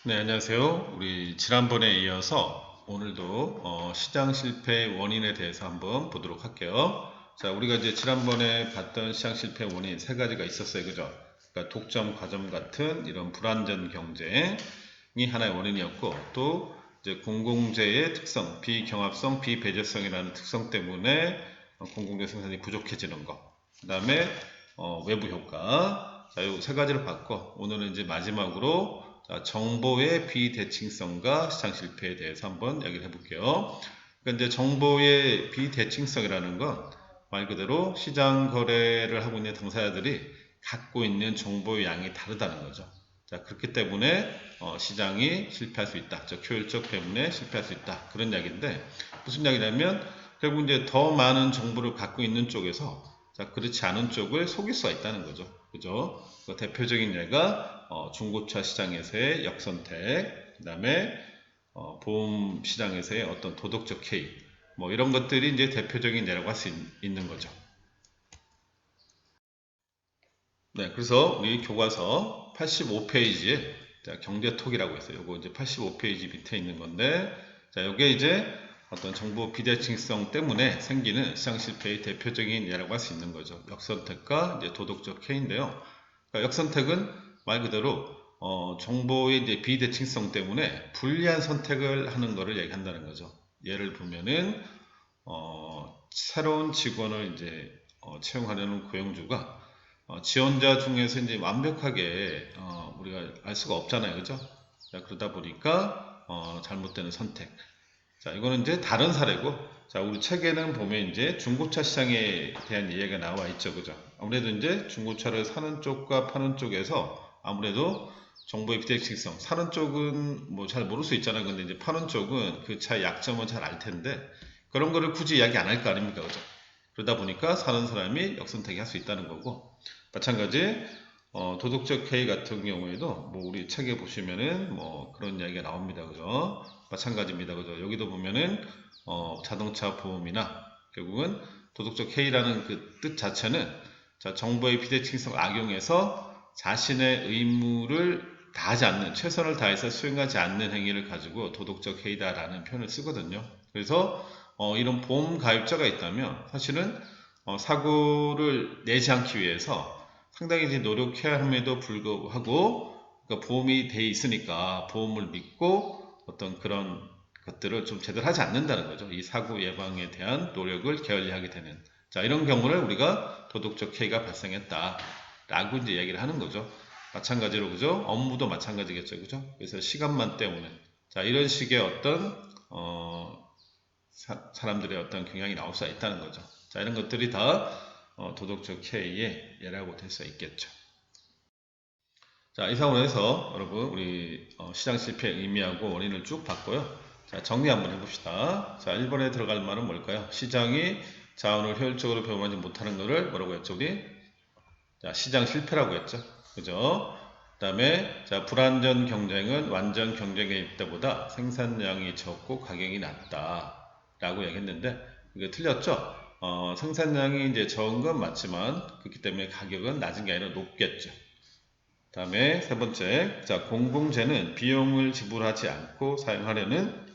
네, 안녕하세요. 우리 지난번에 이어서 오늘도 시장 실패의 원인에 대해서 한번 보도록 할게요. 자, 우리가 이제 지난번에 봤던 시장 실패 원인 세 가지가 있었어요. 그죠? 그러니까 독점, 과점 같은 이런 불안전 경쟁이 하나의 원인이었고, 또 이제 공공재의 특성, 비경합성, 비배제성이라는 특성 때문에 공공재 생산이 부족해지는 것. 그 다음에 외부 효과. 자, 이 세 가지를 봤고, 오늘은 이제 마지막으로 자, 정보의 비대칭성과 시장 실패에 대해서 한번 이야기를 해볼게요. 그러니까 이제 정보의 비대칭성이라는 건 말 그대로 시장 거래를 하고 있는 당사자들이 갖고 있는 정보의 양이 다르다는 거죠. 자, 그렇기 때문에 시장이 실패할 수 있다. 즉 효율적 배분에 실패할 수 있다. 그런 이야기인데 무슨 이야기냐면 결국 이제 더 많은 정보를 갖고 있는 쪽에서 자, 그렇지 않은 쪽을 속일 수가 있다는 거죠. 그죠? 그 대표적인 예가 중고차 시장에서의 역선택, 그 다음에 보험 시장에서의 어떤 도덕적 개입, 뭐 이런 것들이 이제 대표적인 예라고 할 수 있는 거죠. 네, 그래서 우리 교과서 85페이지에 경제톡이라고 있어요. 이거 이제 85페이지 밑에 있는 건데, 자, 이게 이제 어떤 정보 비대칭성 때문에 생기는 시장 실패의 대표적인 예라고 할 수 있는 거죠. 역선택과 이제 도덕적 K인데요. 그러니까 역선택은 말 그대로 정보의 이제 비대칭성 때문에 불리한 선택을 하는 것을 얘기한다는 거죠. 예를 보면은 새로운 직원을 이제 채용하려는 고용주가 지원자 중에서 이제 완벽하게 우리가 알 수가 없잖아요, 그죠? 자, 그러다 보니까 잘못되는 선택. 자, 이거는 이제 다른 사례고, 자, 우리 책에는 보면 이제 중고차 시장에 대한 이야기가 나와 있죠, 그죠? 아무래도 이제 중고차를 사는 쪽과 파는 쪽에서 아무래도 정보의 비대칭성, 사는 쪽은 뭐 잘 모를 수 있잖아요. 근데 이제 파는 쪽은 그 차의 약점은 잘 알 텐데, 그런 거를 굳이 이야기 안 할 거 아닙니까, 그죠? 그러다 보니까 사는 사람이 역선택이 할 수 있다는 거고, 마찬가지 도덕적 해이 같은 경우에도 뭐 우리 책에 보시면은 뭐 그런 이야기가 나옵니다. 그죠? 마찬가지입니다. 그죠? 여기도 보면은 자동차 보험이나 결국은 도덕적 해이라는 그 뜻 자체는 자, 정보의 비대칭성 악용해서 자신의 의무를 다하지 않는, 최선을 다해서 수행하지 않는 행위를 가지고 도덕적 해이다라는 표현을 쓰거든요. 그래서 이런 보험 가입자가 있다면 사실은 사고를 내지 않기 위해서 상당히 이제 노력해야 함에도 불구하고 그러니까 보험이 돼 있으니까 보험을 믿고 어떤 그런 것들을 좀 제대로 하지 않는다는 거죠. 이 사고 예방에 대한 노력을 게을리하게 되는 자 이런 경우를 우리가 도덕적 해이가 발생했다 라고 이제 얘기를 하는 거죠. 마찬가지로 그죠? 업무도 마찬가지겠죠. 그죠? 그래서 시간만 때우는 자 이런 식의 어떤 사람들의 어떤 경향이 나올 수가 있다는 거죠. 자 이런 것들이 다 도덕적 해이의 예라고 될 수 있겠죠. 자, 이상으로 해서 여러분 우리 시장 실패의 의미하고 원인을 쭉 봤고요. 자, 정리 한번 해봅시다. 자, 1번에 들어갈 말은 뭘까요? 시장이 자원을 효율적으로 배분하지 못하는 것을 뭐라고 했죠? 우리 자, 시장 실패라고 했죠. 그죠? 그 다음에 자, 불완전 경쟁은 완전 경쟁의 때보다 생산량이 적고 가격이 낮다 라고 얘기했는데 이게 틀렸죠? 생산량이 이제 적은 건 맞지만 그렇기 때문에 가격은 낮은 게 아니라 높겠죠. 다음에 세 번째, 자, 공공재는 비용을 지불하지 않고 사용하려는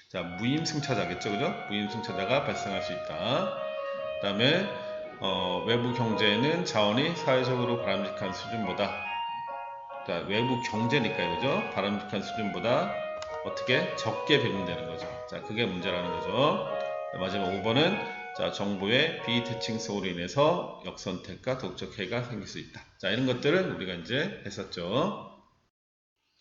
자, 무임승차자겠죠, 그죠? 무임승차자가 발생할 수 있다. 다음에 외부 경제는 자원이 사회적으로 바람직한 수준보다, 자, 외부 경제니까요, 그죠? 바람직한 수준보다 어떻게 적게 배분되는 거죠. 자, 그게 문제라는 거죠. 마지막 5번은 자, 정보의 비대칭성으로 인해서 역선택과 도덕적 해가 생길 수 있다. 자, 이런 것들을 우리가 이제 했었죠.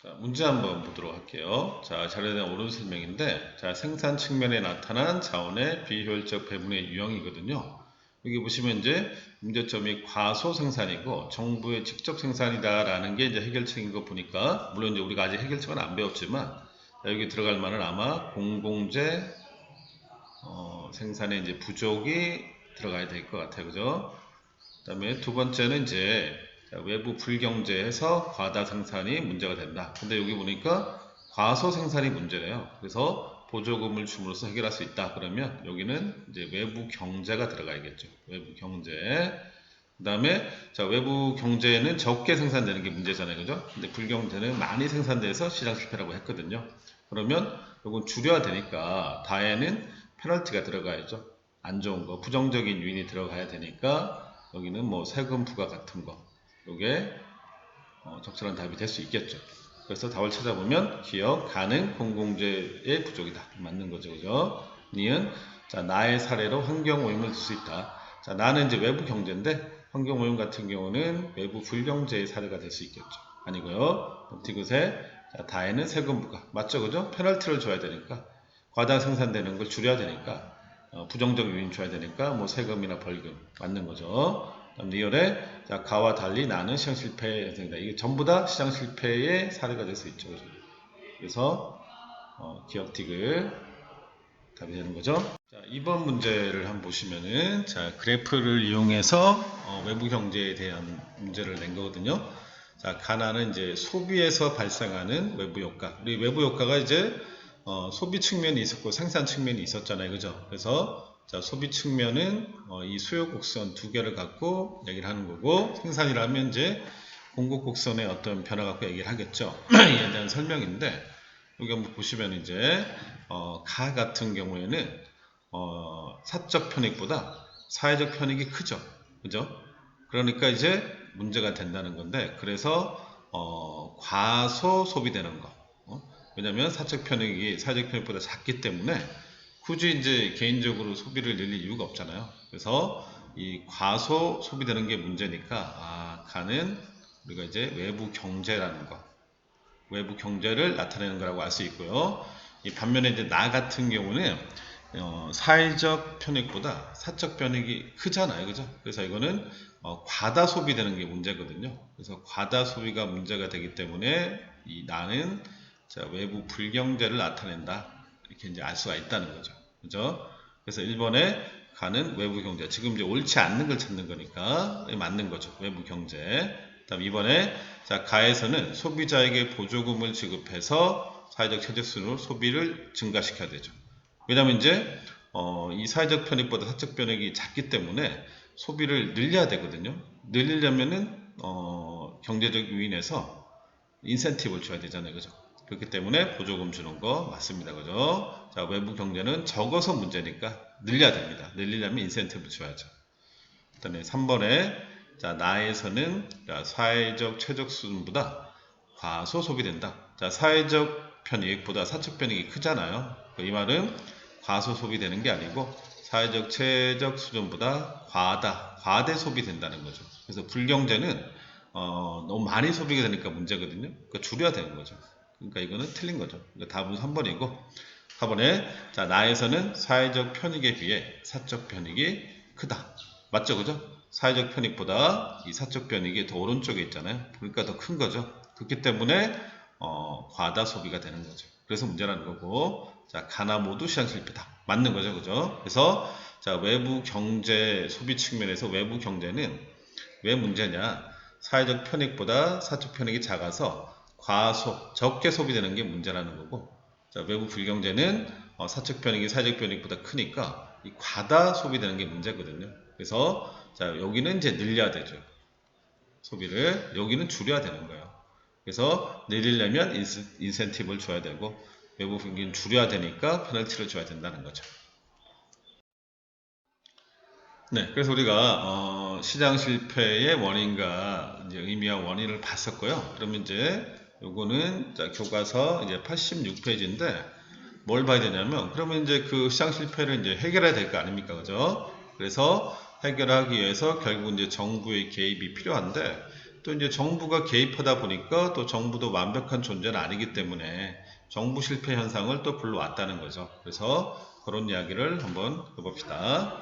자, 문제 한번 보도록 할게요. 자, 자료에 대한 옳은 설명인데, 자, 생산 측면에 나타난 자원의 비효율적 배분의 유형이거든요. 여기 보시면 이제 문제점이 과소 생산이고 정부의 직접 생산이다라는 게 이제 해결책인 거 보니까, 물론 이제 우리가 아직 해결책은 안 배웠지만, 자, 여기 들어갈 만은 아마 공공재 생산에 이제 부족이 들어가야 될 것 같아요. 그죠? 그 다음에 두 번째는 이제 외부 불경제에서 과다 생산이 문제가 된다. 근데 여기 보니까 과소 생산이 문제래요. 그래서 보조금을 줌으로써 해결할 수 있다. 그러면 여기는 이제 외부 경제가 들어가야겠죠. 외부 경제. 그 다음에 자, 외부 경제는 적게 생산되는 게 문제잖아요. 그죠? 근데 불경제는 많이 생산돼서 시장 실패라고 했거든요. 그러면 이건 줄여야 되니까 다에는 페널티가 들어가야죠. 안 좋은 거, 부정적인 요인이 들어가야 되니까 여기는 뭐 세금 부과 같은 거, 요게 적절한 답이 될 수 있겠죠. 그래서 답을 찾아보면 기업, 가능, 공공재의 부족이다. 맞는 거죠. 그죠? 니은, 자, 나의 사례로 환경 오염을 줄 수 있다. 자, 나는 이제 외부 경제인데 환경 오염 같은 경우는 외부 불경제의 사례가 될 수 있겠죠. 아니고요. 디귿에 자, 다에는 세금 부과. 맞죠? 그죠? 페널티를 줘야 되니까 과다 생산되는 걸 줄여야 되니까 부정적 요인 줘야 되니까 뭐 세금이나 벌금 맞는 거죠. 다음 리얼에 자, 가와 달리 나는 시장 실패의 현상이다. 이게 전부 다 시장 실패의 사례가 될 수 있죠. 그죠? 그래서 기억 디귿 답이 되는 거죠. 자, 이번 문제를 한번 보시면은 자, 그래프를 이용해서 외부 경제에 대한 문제를 낸 거거든요. 자, 가나는 이제 소비에서 발생하는 외부 효과. 우리 외부 효과가 이제 소비 측면이 있었고 생산 측면이 있었잖아요. 그죠? 그래서 자, 소비 측면은 이 수요 곡선 두 개를 갖고 얘기를 하는 거고 생산이라면 이제 공급 곡선의 어떤 변화 갖고 얘기를 하겠죠. 이에 대한 설명인데 여기 한번 보시면 이제 가 같은 경우에는 사적 편익보다 사회적 편익이 크죠. 그죠? 그러니까 이제 문제가 된다는 건데 그래서 과소 소비되는 거. 왜냐면 사적 편익이 사회적 편익보다 작기 때문에 굳이 이제 개인적으로 소비를 늘릴 이유가 없잖아요. 그래서 이 과소 소비되는 게 문제니까 가는 우리가 이제 외부 경제라는 거, 외부 경제를 나타내는 거라고 알 수 있고요. 이 반면에 이제 나 같은 경우는 사회적 편익보다 사적 편익이 크잖아요, 그죠? 그래서 이거는 과다 소비되는 게 문제거든요. 그래서 과다 소비가 문제가 되기 때문에 이 나는 자, 외부 불경제를 나타낸다. 이렇게 이제 알 수가 있다는 거죠. 그죠? 그래서 1번에 가는 외부 경제. 지금 이제 옳지 않는 걸 찾는 거니까 맞는 거죠. 외부 경제. 다음 2번에 자, 가에서는 소비자에게 보조금을 지급해서 사회적 최저순으로 소비를 증가시켜야 되죠. 왜냐면 이제 이 사회적 편익보다 사적 편익이 작기 때문에 소비를 늘려야 되거든요. 늘리려면은 경제적 요인에서 인센티브를 줘야 되잖아요. 그죠? 그렇기 때문에 보조금 주는 거 맞습니다. 그죠? 자, 외부 경제는 적어서 문제니까 늘려야 됩니다. 늘리려면 인센티브 줘야죠. 그다음에 3번에 자, 나에서는 자, 사회적 최적 수준보다 과소 소비된다. 자, 사회적 편익보다 사적 편익이 크잖아요. 이 말은 과소 소비되는 게 아니고 사회적 최적 수준보다 과대 소비된다는 거죠. 그래서 불경제는 너무 많이 소비가 되니까 문제거든요. 그러니까 줄여야 되는 거죠. 그러니까 이거는 틀린 거죠. 그러니까 답은 3번이고 4번에 자, 나에서는 사회적 편익에 비해 사적 편익이 크다. 맞죠? 그죠? 사회적 편익보다 이 사적 편익이 더 오른쪽에 있잖아요. 그러니까 더 큰 거죠. 그렇기 때문에 과다 소비가 되는 거죠. 그래서 문제라는 거고 자, 가나 모두 시장 실패다. 맞는 거죠. 그죠? 그래서 자, 외부 경제 소비 측면에서 외부 경제는 왜 문제냐? 사회적 편익보다 사적 편익이 작아서 과소, 적게 소비되는 게 문제라는 거고 자, 외부 불경제는 사적 편익이 사회적 편익보다 크니까 이 과다 소비되는 게 문제거든요. 그래서 자, 여기는 이제 늘려야 되죠. 소비를 여기는 줄여야 되는 거예요. 그래서 늘리려면 인센티브를 줘야 되고 외부 불경제는 줄여야 되니까 페널티를 줘야 된다는 거죠. 네, 그래서 우리가 시장 실패의 원인과 이제 의미와 원인을 봤었고요. 그러면 이제 요거는 자, 교과서 이제 86페이지인데 뭘 봐야 되냐면 그러면 이제 그 시장 실패를 이제 해결해야 될 거 아닙니까, 그죠? 그래서 해결하기 위해서 결국 이제 정부의 개입이 필요한데 또 이제 정부가 개입하다 보니까 또 정부도 완벽한 존재는 아니기 때문에 정부 실패 현상을 또 불러왔다는 거죠. 그래서 그런 이야기를 한번 해봅시다.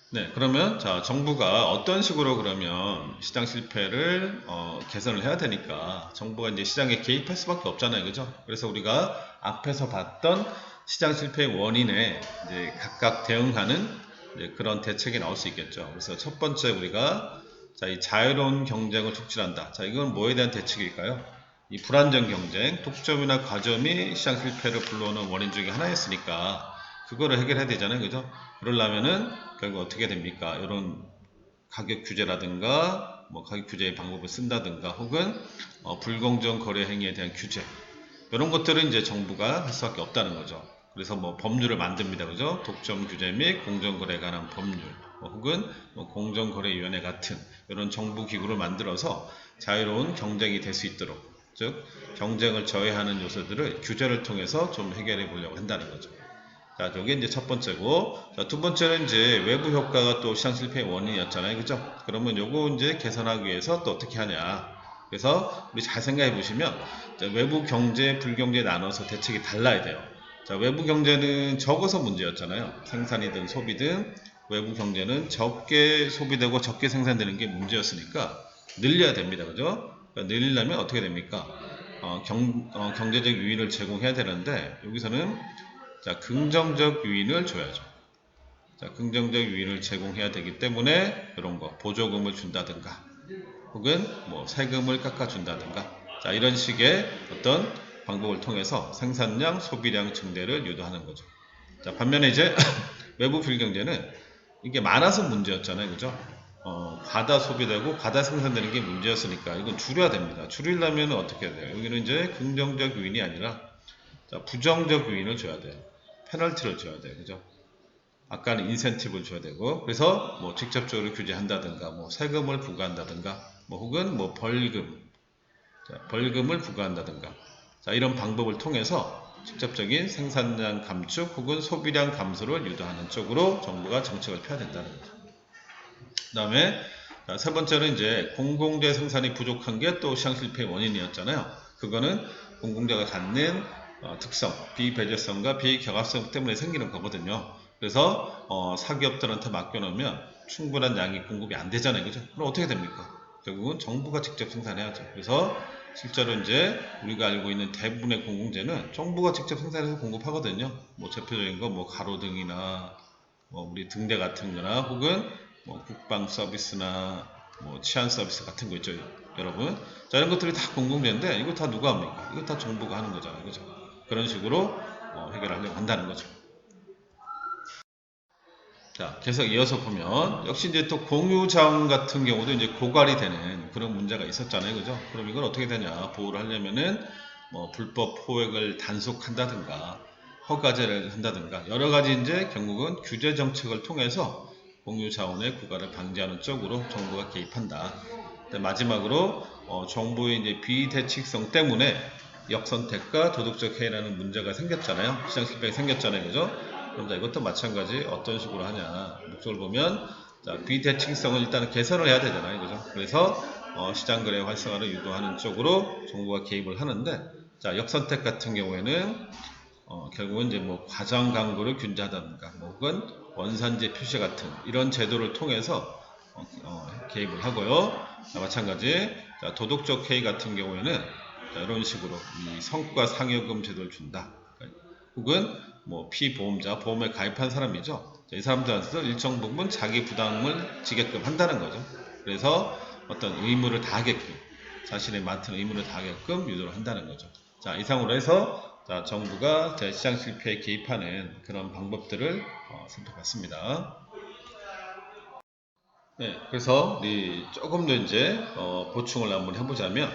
네, 그러면 자, 정부가 어떤 식으로 그러면 시장 실패를 개선을 해야 되니까 정부가 이제 시장에 개입할 수밖에 없잖아요. 그죠? 그래서 우리가 앞에서 봤던 시장 실패의 원인에 이제 각각 대응하는 이제 그런 대책이 나올 수 있겠죠. 그래서 첫 번째 우리가 자, 이 자유로운 경쟁을 촉진한다. 자, 이건 뭐에 대한 대책일까요? 이 불안정 경쟁, 독점이나 과점이 시장 실패를 불러오는 원인 중에 하나였으니까 그거를 해결해야 되잖아요. 그죠? 그러려면은 결국 어떻게 됩니까? 이런 가격 규제라든가 뭐 가격 규제의 방법을 쓴다든가 혹은 불공정 거래 행위에 대한 규제 이런 것들은 이제 정부가 할 수밖에 없다는 거죠. 그래서 뭐 법률을 만듭니다. 그죠? 독점 규제 및 공정거래에 관한 법률 혹은 뭐 공정거래위원회 같은 이런 정부 기구를 만들어서 자유로운 경쟁이 될 수 있도록 즉 경쟁을 저해하는 요소들을 규제를 통해서 좀 해결해 보려고 한다는 거죠. 자, 저게 이제 첫 번째고, 자, 두 번째는 이제 외부 효과가 또 시장 실패의 원인이었잖아요. 그죠? 그러면 요거 이제 개선하기 위해서 또 어떻게 하냐. 그래서 우리 잘 생각해 보시면, 자, 외부 경제, 불경제 나눠서 대책이 달라야 돼요. 자, 외부 경제는 적어서 문제였잖아요. 생산이든 소비든 외부 경제는 적게 소비되고 적게 생산되는 게 문제였으니까 늘려야 됩니다. 그죠? 그러니까 늘리려면 어떻게 됩니까? 경제적 유인을 제공해야 되는데, 여기서는 자, 긍정적 유인을 줘야죠. 자, 긍정적 유인을 제공해야 되기 때문에 이런 거 보조금을 준다든가 혹은 뭐 세금을 깎아준다든가 자, 이런 식의 어떤 방법을 통해서 생산량, 소비량 증대를 유도하는 거죠. 자, 반면에 이제 외부 불경제는 이게 많아서 문제였잖아요. 그죠? 과다 소비되고 과다 생산되는 게 문제였으니까 이건 줄여야 됩니다. 줄이려면 어떻게 해야 돼요? 여기는 이제 긍정적 유인이 아니라 자, 부정적 유인을 줘야 돼요. 페널티를 줘야 돼요. 그죠? 아까는 인센티브를 줘야 되고, 그래서 뭐 직접적으로 규제한다든가, 뭐 세금을 부과한다든가, 뭐 혹은 뭐 벌금을 부과한다든가, 자, 이런 방법을 통해서 직접적인 생산량 감축 혹은 소비량 감소를 유도하는 쪽으로 정부가 정책을 펴야 된다는 거죠. 그 다음에 세 번째는 이제 공공재 생산이 부족한 게 또 시장 실패의 원인이었잖아요. 그거는 공공재가 갖는 특성, 비배제성과 비경합성 때문에 생기는 거거든요. 그래서 사기업들한테 맡겨놓으면 충분한 양이 공급이 안 되잖아요. 그죠? 그럼 어떻게 됩니까? 결국은 정부가 직접 생산해야죠. 그래서 실제로 이제 우리가 알고 있는 대부분의 공공재는 정부가 직접 생산해서 공급하거든요. 뭐 대표적인 거 뭐 가로등이나 뭐 우리 등대 같은 거나 혹은 뭐 국방 서비스나 뭐 치안 서비스 같은 거 있죠, 여러분. 자, 이런 것들이 다 공공재인데 이거 다 누가 합니까? 이거 다 정부가 하는 거잖아요. 그죠? 그런 식으로 해결하려고 한다는 거죠. 자, 계속 이어서 보면 역시 이제 또 공유자원 같은 경우도 이제 고갈이 되는 그런 문제가 있었잖아요. 그죠? 그럼 이걸 어떻게 되냐? 보호를 하려면은 뭐 불법 포획을 단속한다든가 허가제를 한다든가 여러 가지 이제 결국은 규제 정책을 통해서 공유자원의 고갈을 방지하는 쪽으로 정부가 개입한다. 마지막으로 정부의 이제 비대칭성 때문에 역선택과 도덕적 해이라는 문제가 생겼잖아요. 시장 실패가 생겼잖아요. 그죠? 그럼 자, 이것도 마찬가지 어떤 식으로 하냐. 목적을 보면 자, 비대칭성을 일단은 개선을 해야 되잖아요. 그죠? 그래서 시장거래 활성화를 유도하는 쪽으로 정부가 개입을 하는데 자, 역선택 같은 경우에는 결국은 이제 뭐 과장 광고를 균제하다든가 뭐 혹은 원산지 표시 같은 이런 제도를 통해서 개입을 하고요. 자, 마찬가지 자, 도덕적 해이 같은 경우에는 자, 이런 식으로 이 성과 상여금 제도를 준다. 혹은 뭐 피보험자, 보험에 가입한 사람이죠. 이 사람들한테도 일정 부분 자기 부담을 지게끔 한다는 거죠. 그래서 어떤 의무를 다하게끔 자신의 맡은 의무를 다하게끔 유도를 한다는 거죠. 자, 이상으로 해서 자, 정부가 시장 실패에 개입하는 그런 방법들을 살펴봤습니다. 네, 그래서 우리 조금 더 이제 보충을 한번 해보자면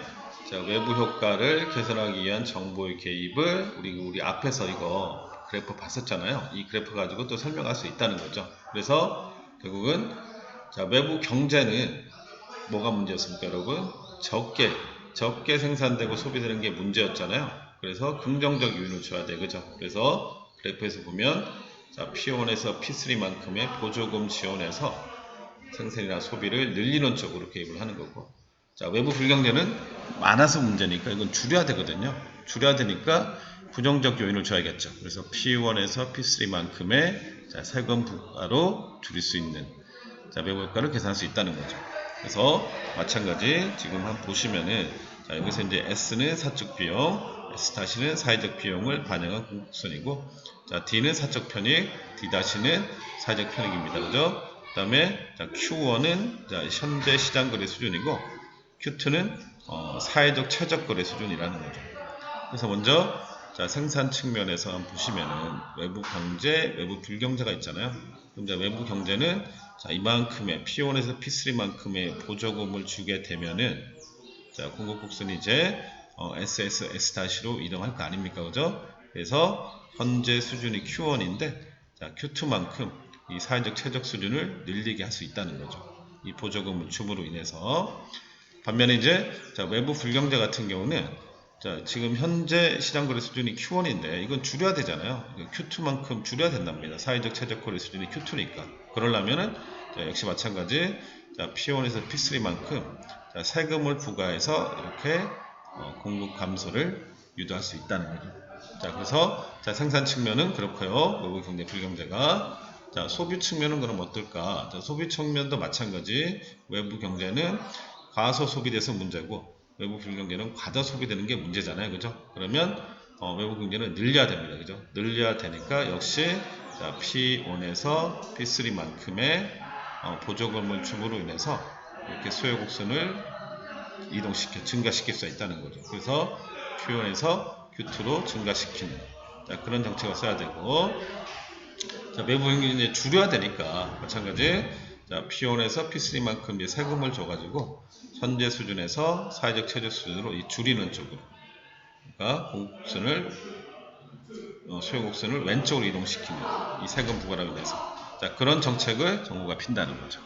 자, 외부 효과를 개선하기 위한 정보의 개입을 우리 앞에서 이거 그래프 봤었잖아요. 이 그래프 가지고 또 설명할 수 있다는 거죠. 그래서 결국은 자, 외부 경제는 뭐가 문제였습니까, 여러분? 적게 생산되고 소비되는 게 문제였잖아요. 그래서 긍정적 요인을 줘야 돼, 그죠? 그래서 그래프에서 보면 자, P1에서 P3만큼의 보조금 지원해서 생산이나 소비를 늘리는 쪽으로 개입을 하는 거고 자, 외부 불경제는 많아서 문제니까 이건 줄여야 되거든요. 줄여야 되니까 부정적 요인을 줘야겠죠. 그래서 P1에서 P3만큼의 자, 세금 부과로 줄일 수 있는 자, 외부 효과를 계산할 수 있다는 거죠. 그래서 마찬가지 지금 한번 보시면은 자, 여기서 이제 S는 사적 비용, S-는 사회적 비용을 반영한 공급선이고 자, D는 사적 편익, D-는 사회적 편익입니다. 그죠? 그 다음에 Q1은 현재 시장 거래 수준이고 Q2는 사회적 최적 거래 수준이라는 거죠. 그래서 먼저 자, 생산 측면에서 한번 보시면은 외부 경제, 외부 불경제가 있잖아요. 그럼 이제 외부 경제는 자, 이만큼의 P1에서 P3만큼의 보조금을 주게 되면은 자, 공급국수는 이제 SS, S-로 이동할 거 아닙니까? 그죠? 그래서 현재 수준이 Q1인데 자, Q2만큼 이 사회적 최적 수준을 늘리게 할 수 있다는 거죠. 이 보조금 줌으로 인해서. 반면에 이제 자, 외부 불경제 같은 경우는 자, 지금 현재 시장거래 수준이 Q1인데 이건 줄여야 되잖아요. Q2만큼 줄여야 된답니다. 사회적 최저거래 수준이 Q2니까. 그러려면은 자, 역시 마찬가지 자, P1에서 P3만큼 자, 세금을 부과해서 이렇게 공급 감소를 유도할 수 있다는 거죠. 자, 그래서 자, 생산 측면은 그렇고요. 외부 경제 불경제가 자, 소비 측면은 그럼 어떨까? 자, 소비 측면도 마찬가지. 외부 경제는 과소 소비돼서 문제고 외부 불경제는 과다 소비되는 게 문제잖아요. 그죠? 그러면 외부 경제는 늘려야 됩니다. 그죠? 늘려야 되니까 역시 자, P1에서 P3만큼의 보조금을 줌으로 인해서 이렇게 수요 곡선을 증가시킬 수 있다는 거죠. 그래서 Q1에서 Q2로 증가시키는 자, 그런 정책을 써야 되고 자, 외부 경제는 줄여야 되니까 마찬가지 자, P1에서 P3만큼 이제 세금을 줘가지고 현재 수준에서 사회적 최저 수준으로 이 줄이는 쪽으로 그러니까 공급선을 소요곡선을 왼쪽으로 이동시키는 이 세금 부과로 인해서 자, 그런 정책을 정부가 핀다는 거죠.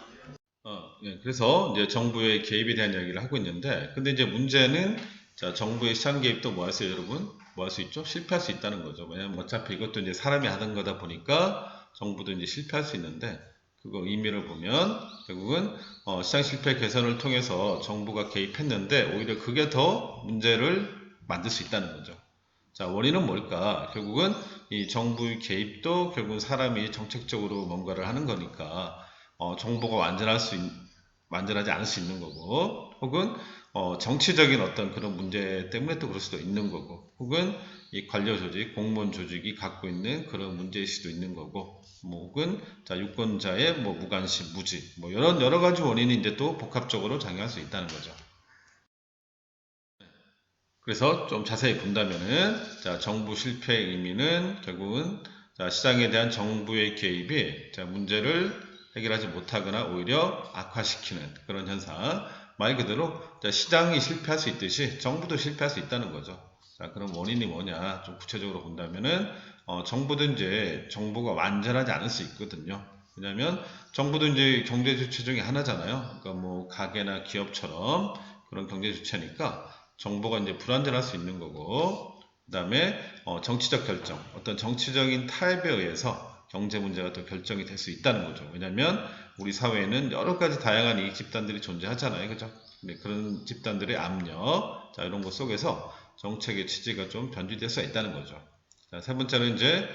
예, 그래서 이제 정부의 개입에 대한 이야기를 하고 있는데 근데 이제 문제는 자, 정부의 시장 개입도 뭐 하세요, 여러분? 뭐 할 수 있죠? 실패할 수 있다는 거죠. 왜냐면 어차피 이것도 이제 사람이 하던 거다 보니까 정부도 이제 실패할 수 있는데 그거 의미를 보면 결국은 시장 실패 개선을 통해서 정부가 개입했는데 오히려 그게 더 문제를 만들 수 있다는 거죠. 자, 원인은 뭘까? 결국은 이 정부의 개입도 결국은 사람이 정책적으로 뭔가를 하는 거니까 정보가 완전하지 않을 수 있는 거고 혹은 정치적인 어떤 그런 문제 때문에 또 그럴 수도 있는 거고 혹은 이 관료 조직, 공무원 조직이 갖고 있는 그런 문제일 수도 있는 거고 뭐 혹은 자, 유권자의 뭐 무관심, 무지 뭐 이런 여러 가지 원인이 이제 또 복합적으로 작용할 수 있다는 거죠. 그래서 좀 자세히 본다면은 자, 정부 실패의 의미는 결국은 자, 시장에 대한 정부의 개입이 자, 문제를 해결하지 못하거나 오히려 악화시키는 그런 현상. 말 그대로 자, 시장이 실패할 수 있듯이 정부도 실패할 수 있다는 거죠. 자, 그럼 원인이 뭐냐? 좀 구체적으로 본다면은 정부도 이제 정보가 완전하지 않을 수 있거든요. 왜냐하면 정부도 이제 경제 주체 중에 하나잖아요. 그러니까 뭐 가게나 기업처럼 그런 경제 주체니까 정보가 이제 불완전할 수 있는 거고 그 다음에 정치적 결정 어떤 정치적인 타협에 의해서 경제 문제가 또 결정이 될 수 있다는 거죠. 왜냐하면 우리 사회에는 여러 가지 다양한 이익 집단들이 존재하잖아요. 그죠? 근데 그런 집단들의 압력 자, 이런 것 속에서 정책의 취지가 좀 변질될 수 있다는 거죠. 자, 세 번째는 이제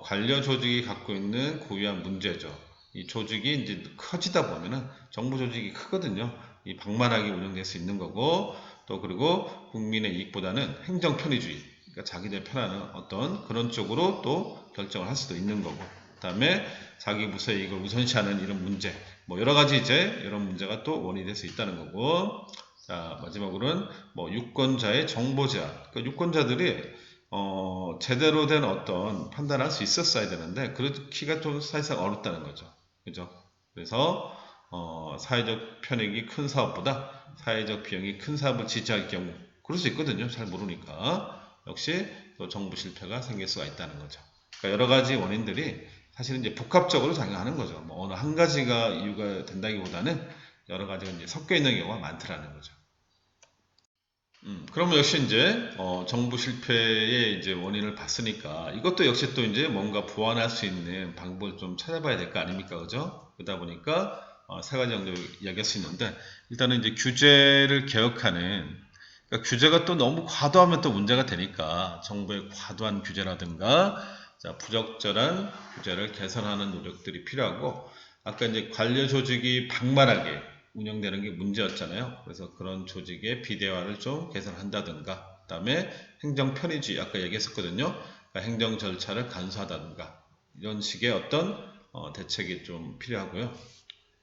관료 조직이 갖고 있는 고유한 문제죠. 이 조직이 이제 커지다 보면은 정부 조직이 크거든요. 이 방만하게 운영될 수 있는 거고 또 그리고 국민의 이익보다는 행정 편의주의 그러니까 자기들 편하는 어떤 그런 쪽으로 또 결정을 할 수도 있는 거고 그 다음에 자기 부서 이익을 우선시하는 이런 문제 뭐 여러가지 이제 이런 문제가 또 원인이 될 수 있다는 거고 자 마지막으로는 뭐 유권자의 정보 제한 그러니까 유권자들이 제대로 된 어떤 판단을 할 수 있었어야 되는데 그렇기가 좀 사실상 어렵다는 거죠. 그죠? 그래서 사회적 편익이 큰 사업보다 사회적 비용이 큰 사업을 지지할 경우 그럴 수 있거든요. 잘 모르니까 역시 또 정부 실패가 생길 수가 있다는 거죠. 그러니까 여러 가지 원인들이 사실은 이제 복합적으로 작용하는 거죠. 뭐 어느 한 가지가 이유가 된다기보다는 여러 가지가 이제 섞여 있는 경우가 많더라는 거죠. 그러면 역시 이제 정부 실패의 이제 원인을 봤으니까 이것도 역시 또 이제 뭔가 보완할 수 있는 방법을 좀 찾아봐야 될 거 아닙니까, 그죠? 그러다 보니까 세 가지 정도 이야기할 수 있는데 일단은 이제 규제를 개혁하는 그러니까 규제가 또 너무 과도하면 또 문제가 되니까 정부의 과도한 규제라든가 자, 부적절한 규제를 개선하는 노력들이 필요하고 아까 이제 관료 조직이 방만하게 운영되는 게 문제였잖아요. 그래서 그런 조직의 비대화를 좀 개선한다든가 그 다음에 행정 편의주의 아까 얘기했었거든요. 그러니까 행정 절차를 간소하다든가 이런 식의 어떤 대책이 좀 필요하고요.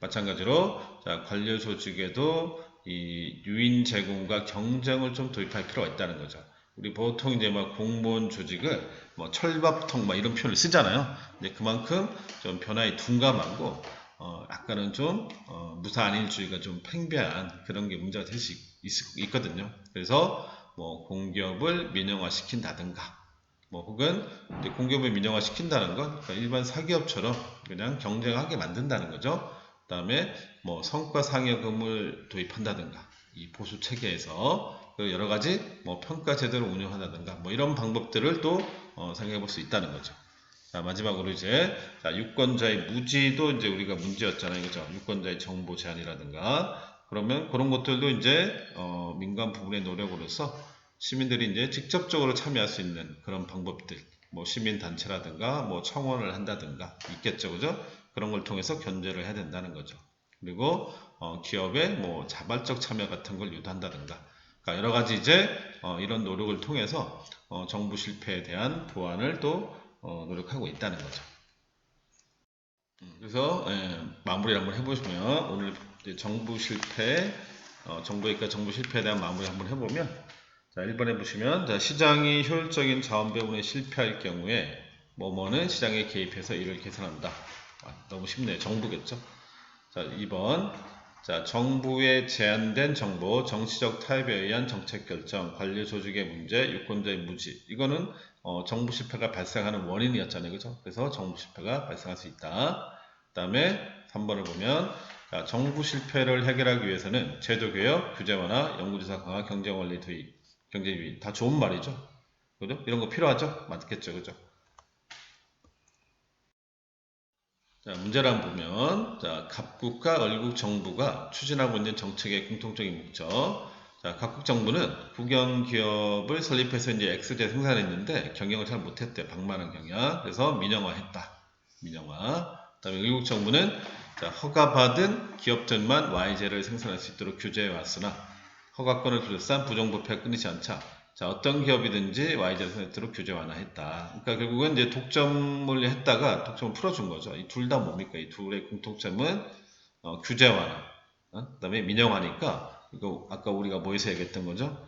마찬가지로 자, 관료 조직에도 이 유인 제공과 경쟁을 좀 도입할 필요가 있다는 거죠. 우리 보통 이제 막 공무원 조직을 뭐 철밥통 막 이런 표현을 쓰잖아요. 근데 그만큼 좀 변화에 둔감하고 약간은 좀 무사안일주의가 좀 팽배한 그런 게 문제가 될 수 있거든요. 그래서 뭐 공기업을 민영화시킨다든가 뭐 혹은 이제 공기업을 민영화시킨다는 건 그러니까 일반 사기업처럼 그냥 경쟁하게 만든다는 거죠. 그 다음에 뭐 성과상여금을 도입한다든가 이 보수 체계에서 여러 가지 뭐 평가 제도를 운영한다든가 뭐 이런 방법들을 또 생각해 볼 수 있다는 거죠. 자, 마지막으로 이제 자, 유권자의 무지도 이제 우리가 문제였잖아요. 그죠? 유권자의 정보 제한이라든가 그러면 그런 것들도 이제 민간 부분의 노력으로서 시민들이 이제 직접적으로 참여할 수 있는 그런 방법들 뭐 시민단체라든가 뭐 청원을 한다든가 있겠죠. 그죠? 그런 걸 통해서 견제를 해야 된다는 거죠. 그리고 기업의 뭐 자발적 참여 같은 걸 유도한다든가 그러니까 여러 가지 이제 이런 노력을 통해서 정부 실패에 대한 보완을 또 노력하고 있다는 거죠. 그래서 마무리를 한번 해보시면 오늘 정부 실패, 정부 실패에 대한 마무리 한번 해보면 자 1번에 보시면 자, 시장이 효율적인 자원 배분에 실패할 경우에 뭐뭐는 시장에 개입해서 이를 개선한다. 너무 쉽네요. 정부겠죠. 자 2번 자 정부의 제한된 정보, 정치적 타협에 의한 정책 결정, 관리 조직의 문제, 유권자의 무지 이거는 정부 실패가 발생하는 원인이었잖아요. 그죠? 그래서 정부 실패가 발생할 수 있다. 그 다음에 3번을 보면 자, 정부 실패를 해결하기 위해서는 제도개혁, 규제 완화, 연구조사 강화, 경제원리 도입, 경제유의 다 좋은 말이죠. 그죠? 이런 거 필요하죠? 맞겠죠? 그죠? 자, 문제를 한번 보면, 자, 각국과 얼국 정부가 추진하고 있는 정책의 공통적인 목적. 자, 각국 정부는 국영 기업을 설립해서 이제 X제 생산했는데 경영을 잘 못했대. 방만한 경영. 그래서 민영화했다. 민영화. 그 다음에 일국 정부는 자, 허가받은 기업들만 Y제를 생산할 수 있도록 규제해 왔으나 허가권을 둘러싼 부정부패가 끊이지 않자 자, 어떤 기업이든지 Y제를 생산하도록 규제 완화했다. 그러니까 결국은 이제 독점을 했다가 독점을 풀어준 거죠. 이 둘 다 뭡니까? 이 둘의 공통점은 규제 완화, 그 다음에 민영화니까 이거 아까 우리가 뭐에서 얘기했던 거죠?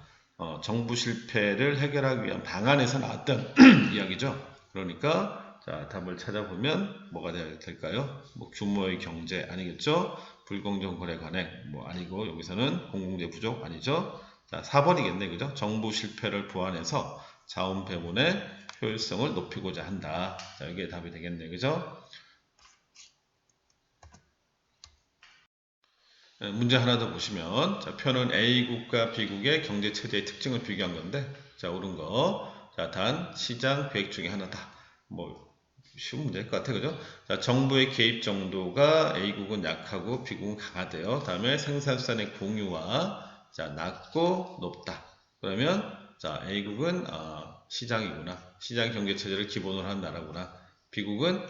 정부 실패를 해결하기 위한 방안에서 나왔던 이야기죠. 그러니까 자, 답을 찾아보면 뭐가 될까요? 뭐 규모의 경제 아니겠죠? 불공정 거래 관행 뭐 아니고 여기서는 공공재 부족 아니죠? 자, 4번이겠네. 그죠? 정부 실패를 보완해서 자원 배분의 효율성을 높이고자 한다. 자, 이게 답이 되겠네. 그죠? 문제 하나 더 보시면 자, 표는 A국과 B국의 경제체제의 특징을 비교한 건데 자, 옳은 거. 자, 단 시장 계획 중에 하나다. 뭐 쉬운 문제일 것 같아요. 그죠? 자, 정부의 개입 정도가 A국은 약하고 B국은 강하대요. 다음에 생산수단의 공유와 자, 낮고 높다. 그러면 자, A국은 시장이구나. 시장 경제체제를 기본으로 한 나라구나. B국은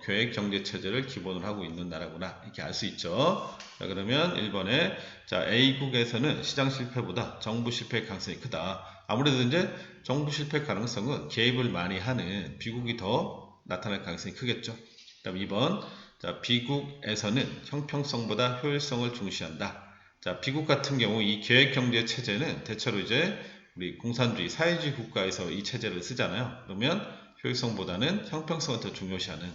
계획 경제체제를 기본으로 하고 있는 나라구나. 이렇게 알 수 있죠. 자, 그러면 1번에 자, A국에서는 시장 실패보다 정부 실패 가능성이 크다. 아무래도 이제 정부 실패 가능성은 개입을 많이 하는 B국이 더 나타날 가능성이 크겠죠. 다음 2번 자, B국에서는 형평성보다 효율성을 중시한다. 자, B국 같은 경우 이 계획경제 체제는 대체로 이제 우리 공산주의, 사회주의 국가에서 이 체제를 쓰잖아요. 그러면 효율성보다는 형평성을 더 중요시하는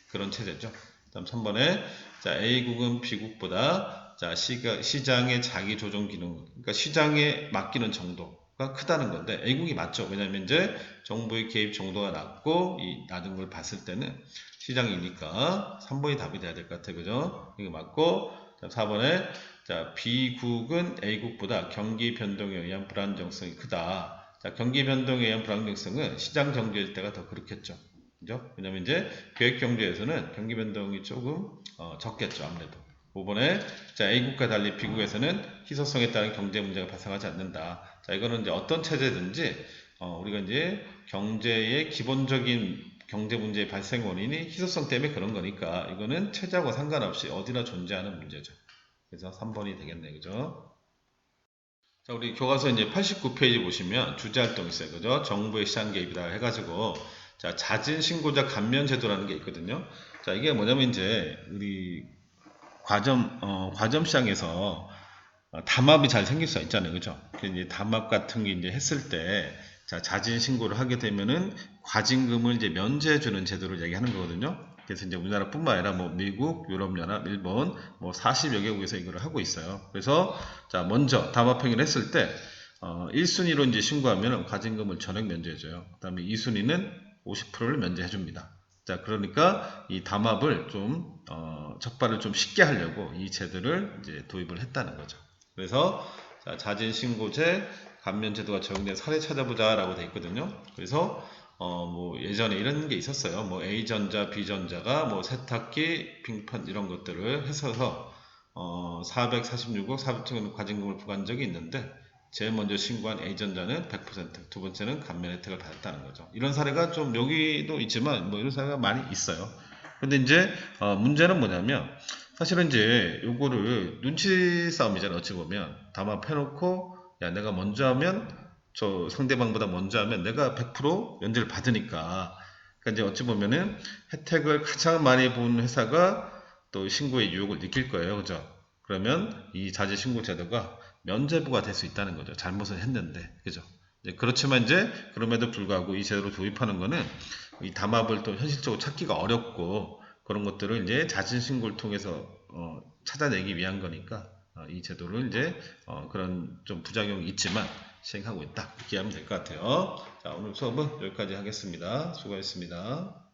그런 체제죠. 다음 3번에 자, A국은 B국보다 자, 시장의 자기 조정 기능, 그러니까 시장에 맡기는 정도가 크다는 건데 A국이 맞죠. 왜냐하면 이제 정부의 개입 정도가 낮고 이 낮은 걸 봤을 때는 시장이니까 3번이 답이 돼야 될 것 같아요. 그죠? 이거 맞고 4번에 자, B국은 A국보다 경기 변동에 의한 불안정성이 크다. 자, 경기 변동에 의한 불안정성은 시장 정제일 때가 더 그렇겠죠. 그죠? 왜냐면 이제 계획 경제에서는 경기 변동이 조금 적겠죠. 아무래도. 5번에 자, A국과 달리 B국에서는 희소성에 따른 경제 문제가 발생하지 않는다. 자, 이거는 이제 어떤 체제든지 우리가 이제 경제의 기본적인 경제 문제의 발생 원인이 희소성 때문에 그런 거니까 이거는 체제하고 상관없이 어디나 존재하는 문제죠. 그래서 3번이 되겠네. 그죠? 자, 우리 교과서 이제 89페이지 보시면 주제활동 있어요. 그죠? 정부의 시장 개입이다 해가지고 자, 자진 신고자 감면 제도라는 게 있거든요. 자, 이게 뭐냐면 이제 우리 과점 시장에서 담합이 잘 생길 수가 있잖아요. 그죠? 이제 담합 같은 게 이제 했을 때 자, 자진 신고를 하게 되면은 과징금을 이제 면제해주는 제도를 얘기하는 거거든요. 그래서 이제 우리나라뿐만 아니라 뭐 미국, 유럽연합, 일본 뭐 40여 개국에서 이거를 하고 있어요. 그래서 자, 먼저 담합행위를 했을 때 1순위로 이제 신고하면 과징금을 전액 면제해줘요. 그 다음에 2순위는 50%를 면제해줍니다. 자, 그러니까 이 담합을 좀 적발을 좀 쉽게 하려고 이 제도를 이제 도입을 했다는 거죠. 그래서 자, 자진신고제 감면제도가 적용된 사례 찾아보자 라고 돼 있거든요. 그래서 뭐 예전에 이런 게 있었어요. 뭐 A전자, B전자가 뭐 세탁기, 빙판 이런 것들을 해서 446억 400천 과징금을 부과한 적이 있는데 제일 먼저 신고한 A전자는 100%, 두 번째는 감면 혜택을 받았다는 거죠. 이런 사례가 좀 여기도 있지만 뭐 이런 사례가 많이 있어요. 근데 이제 문제는 뭐냐면 사실은 이제 요거를 눈치 싸움이잖아. 어찌 보면 담합해놓고 야 내가 먼저 하면 저 상대방보다 먼저 하면 내가 100% 면제를 받으니까 그러니까 이제 어찌 보면은 혜택을 가장 많이 본 회사가 또 신고의 유혹을 느낄 거예요. 그죠? 그러면 이 자진 신고 제도가 면제부가 될 수 있다는 거죠. 잘못을 했는데. 그죠? 그렇지만 이제 그럼에도 불구하고 이 제도를 도입하는 거는 이 담합을 또 현실적으로 찾기가 어렵고 그런 것들을 이제 자진 신고를 통해서 찾아내기 위한 거니까 이 제도를 이제 그런 좀 부작용이 있지만 시행하고 있다. 이렇게 하면 될 것 같아요. 자, 오늘 수업은 여기까지 하겠습니다. 수고하셨습니다.